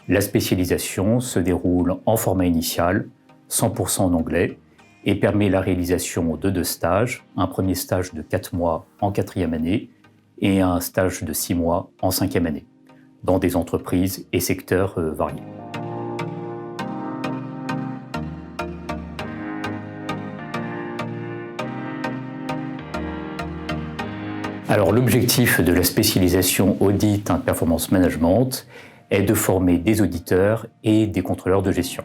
La spécialisation se déroule en format initial, 100% en anglais, et permet la réalisation de 2 stages, un premier stage de 4 mois en 4e année et un stage de 6 mois en 5e année, dans des entreprises et secteurs variés. Alors l'objectif de la spécialisation Audit and Performance Management est de former des auditeurs et des contrôleurs de gestion.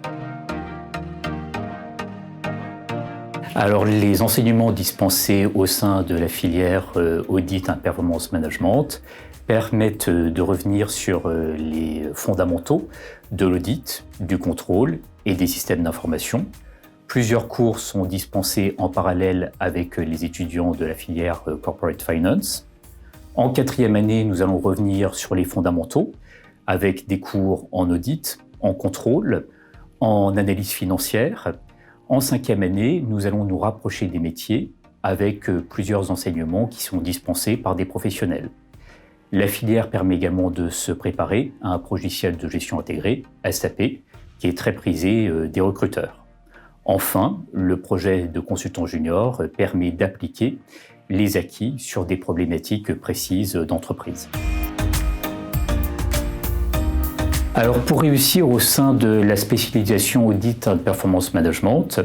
Alors les enseignements dispensés au sein de la filière Audit and Performance Management permettent de revenir sur les fondamentaux de l'audit, du contrôle et des systèmes d'information. Plusieurs cours sont dispensés en parallèle avec les étudiants de la filière Corporate Finance. En 4e année, nous allons revenir sur les fondamentaux avec des cours en audit, en contrôle, en analyse financière. En 5e année, nous allons nous rapprocher des métiers avec plusieurs enseignements qui sont dispensés par des professionnels. La filière permet également de se préparer à un logiciel de gestion intégrée, SAP, qui est très prisé des recruteurs. Enfin, le projet de consultant junior permet d'appliquer les acquis sur des problématiques précises d'entreprise. Alors, pour réussir au sein de la spécialisation Audit and Performance Management,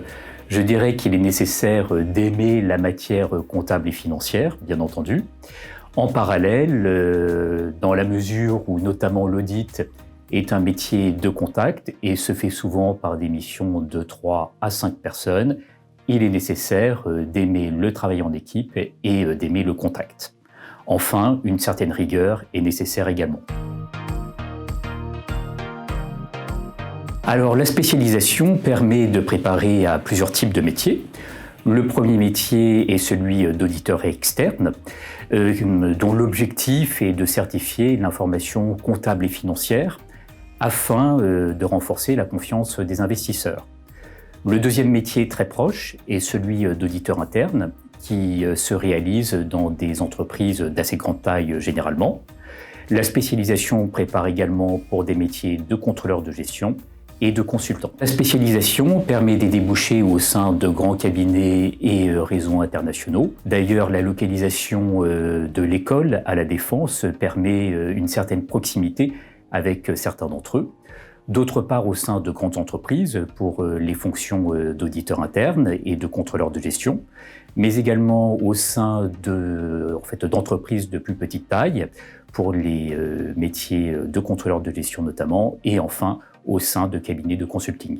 je dirais qu'il est nécessaire d'aimer la matière comptable et financière, bien entendu. En parallèle, dans la mesure où notamment l'audit est un métier de contact et se fait souvent par des missions de 3 à 5 personnes, il est nécessaire d'aimer le travail en équipe et d'aimer le contact. Enfin, une certaine rigueur est nécessaire également. Alors, la spécialisation permet de préparer à plusieurs types de métiers. Le premier métier est celui d'auditeur externe, dont l'objectif est de certifier l'information comptable et financière afin de renforcer la confiance des investisseurs. Le deuxième métier très proche est celui d'auditeur interne, qui se réalise dans des entreprises d'assez grande taille généralement. La spécialisation prépare également pour des métiers de contrôleur de gestion et de consultant. La spécialisation permet des débouchés au sein de grands cabinets et réseaux internationaux. D'ailleurs, la localisation de l'école à la Défense permet une certaine proximité avec certains d'entre eux. D'autre part, au sein de grandes entreprises pour les fonctions d'auditeur interne et de contrôleur de gestion, mais également au sein d'entreprises de plus petite taille pour les métiers de contrôleur de gestion notamment, et enfin au sein de cabinets de consulting.